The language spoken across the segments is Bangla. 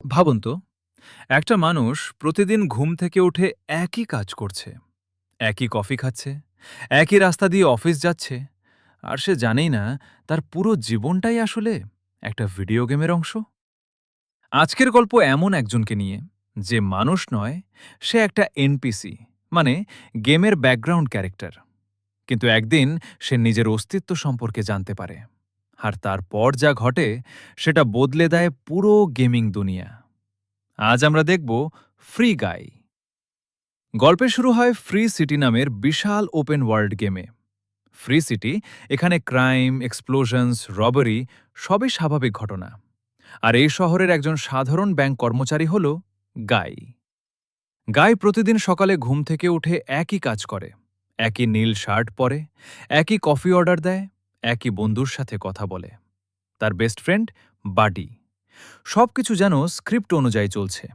ভাবুন তো, একটা মানুষ প্রতিদিন ঘুম থেকে উঠে একই কাজ করছে, একই কফি খাচ্ছে, একই রাস্তা দিয়ে অফিস যাচ্ছে, আর সে জানেই না তার পুরো জীবনটাই আসলে একটা ভিডিও গেমের অংশ। আজকের গল্প এমন একজনকে নিয়ে, যে মানুষ নয়, সে একটা এনপিসি, মানে গেমের ব্যাকগ্রাউন্ড ক্যারেক্টার। কিন্তু একদিন সে নিজের অস্তিত্ব সম্পর্কে জানতে পারে, আর তারপর যা ঘটে সেটা বদলে দেয় পুরো গেমিং দুনিয়া। আজ আমরা দেখব ফ্রি গাই। গল্পের শুরু হয় ফ্রি সিটি নামের বিশাল ওপেন ওয়ার্ল্ড গেমে। ফ্রি সিটি, এখানে ক্রাইম, এক্সপ্লোশনস, রবারি সবই স্বাভাবিক ঘটনা। আর এই শহরের একজন সাধারণ ব্যাংক কর্মচারী হল গাই। গাই প্রতিদিন সকালে ঘুম থেকে উঠে একই কাজ করে, একই নীল শার্ট পরে, একই কফি অর্ডার দেয়, একই বন্ধুর সাথে কথা বলে। তার বেস্ট ফ্রেন্ড বাডি। সবকিছু যেন স্ক্রিপ্ট অনুযায়ী চলছে।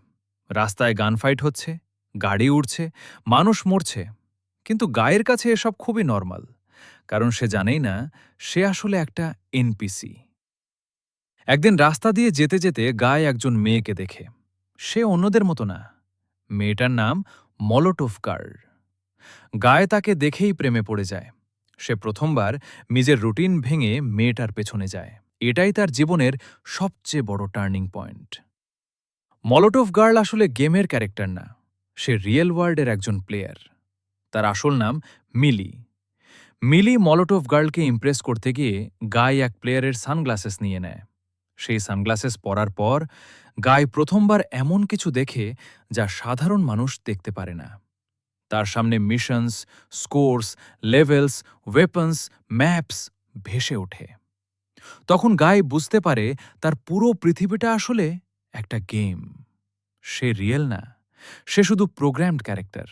রাস্তায় গানফাইট হচ্ছে, গাড়ি উড়ছে, মানুষ মরছে। কিন্তু গায়ের কাছে এসব খুবই নর্মাল, কারণ সে জানেই না সে আসলে একটা এনপিসি। একদিন রাস্তা দিয়ে যেতে যেতে গায়ে একজন মেয়েকে দেখে। সে অন্যদের মতো না। মেয়েটার নাম মলোটোভ গার্ল। গায়ে তাকে দেখেই প্রেমে পড়ে যায়। সে প্রথমবার নিজের রুটিন ভেঙে মেয়েটার পেছনে যায়। এটাই তার জীবনের সবচেয়ে বড় টার্নিং পয়েন্ট। মলোটোভ গার্ল আসলে গেমের ক্যারেক্টার না, সে রিয়েল ওয়ার্ল্ডের একজন প্লেয়ার। তার আসল নাম মিলি। মিলি মলোটোভ গার্লকে ইমপ্রেস করতে গিয়ে গাই এক প্লেয়ারের সানগ্লাসেস নিয়ে নেয়। সেই সানগ্লাসেস পরার পর গাই প্রথমবার এমন কিছু দেখে যা সাধারণ মানুষ দেখতে পারে না। তার সামনে missions, scores, levels, weapons, maps ভেসে ওঠে। তখন গাই বুঝতে পারে তার পুরো পৃথিবীটা আসলে একটা গেম। সে রিয়েল না, সে শুধু প্রোগ্রামড ক্যারেক্টার।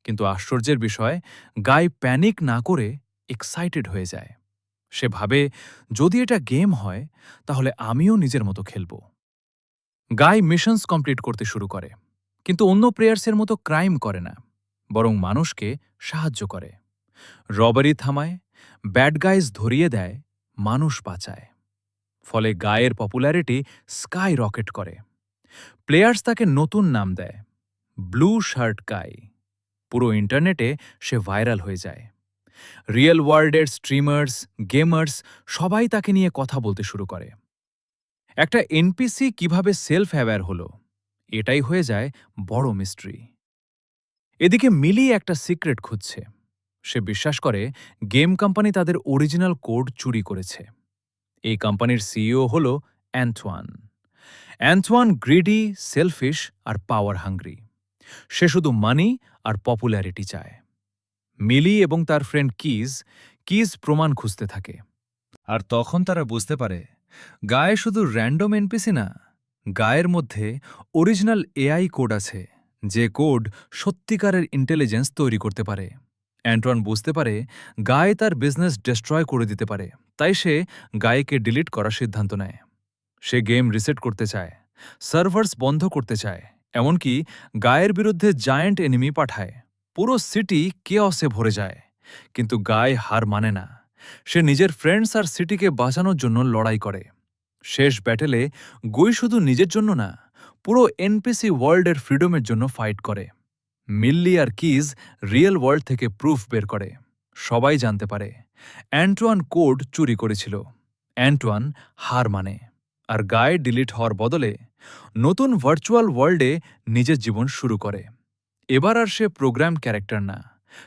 কিন্তু আশ্চর্যের বিষয়, গাই প্যানিক না করে এক্সাইটেড হয়ে যায়। সে ভাবে, যদি এটা গেম হয় তাহলে আমিও নিজের মতো খেলব। গাই মিশনস কমপ্লিট করতে শুরু করে, কিন্তু অন্য প্লেয়ার্সের মতো ক্রাইম করে না, বরং মানুষকে সাহায্য করে। রবারি থামায়, ব্যাড গাইজ ধরিয়ে দেয়, মানুষ বাঁচায়। ফলে গায়ের পপুলারিটি স্কাই রকেট করে। প্লেয়ার্স তাকে নতুন নাম দেয়, ব্লু শার্ট গাই। পুরো ইন্টারনেটে সে ভাইরাল হয়ে যায়। রিয়েল ওয়ার্ল্ডের স্ট্রিমার্স, গেমার্স সবাই তাকে নিয়ে কথা বলতে শুরু করে। একটা এনপিসি কিভাবে সেলফ অ্যাওয়্যার হলো, এটাই হয়ে যায় বড় মিস্ট্রি। এদিকে মিলি একটা সিক্রেট খুঁজছে। সে বিশ্বাস করে গেম কোম্পানি তাদের অরিজিনাল কোড চুরি করেছে। এই কোম্পানির সিইও হল অ্যান্টোয়ান। অ্যান্টোয়ান গ্রিডি, সেলফিশ আর পাওয়ার হাংরি। সে শুধু মানি আর পপুলারিটি চায়। মিলি এবং তার ফ্রেন্ড কিজ কিজ প্রমাণ খুঁজতে থাকে। আর তখন তারা বুঝতে পারে, গায়ে শুধু র্যান্ডম এনপিসি না, গায়ের মধ্যে অরিজিনাল এআই কোড আছে, যে কোড সত্যিকারের ইন্টেলিজেন্স তৈরি করতে পারে। অ্যান্টোয়ান বুঝতে পারে গায়ে তার বিজনেস ডিস্ট্রয় করে দিতে পারে, তাই সে গায়েকে ডিলিট করার সিদ্ধান্ত নেয়। সে গেম রিসেট করতে চায়, সার্ভার্স বন্ধ করতে চায়, এমনকি গায়ের বিরুদ্ধে জায়ান্ট এনিমি পাঠায়। পুরো সিটি কেঅসে ভরে যায়। কিন্তু গায় হার মানে না। সে নিজের ফ্রেন্ডস আর সিটিকে বাঁচানোর জন্য লড়াই করে। শেষ ব্যাটেলে গুই শুধু নিজের জন্য না, পুরো এনপিসি ওয়ার্ল্ডের ফ্রিডমের জন্য ফাইট করে। মিল্লি আর কিজ রিয়েল ওয়ার্ল্ড থেকে প্রুফ বের করে। সবাই জানতে পারে অ্যান্টোয়ান কোড চুরি করেছিল। অ্যান্টোয়ান হার মানে, আর গায়ে ডিলিট হওয়ার বদলে নতুন ভার্চুয়াল ওয়ার্ল্ডে নিজের জীবন শুরু করে। এবার আর সে প্রোগ্রাম ক্যারেক্টার না,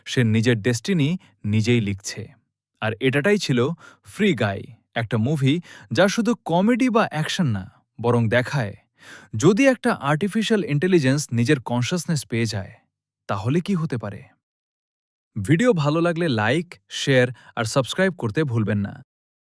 সে নিজের ডেস্টিনি নিজেই লিখছে। আর এটাটাই ছিল ফ্রি গাই, একটা মুভি যা শুধু কমেডি বা অ্যাকশন না, বরং দেখায় যদি একটা আর্টিফিশিয়াল ইন্টেলিজেন্স নিজের কনশাসনেস পেয়ে যায়, তাহলে কি হতে পারে। ভিডিও ভালো লাগলে লাইক, শেয়ার আর সাবস্ক্রাইব করতে ভুলবেন না।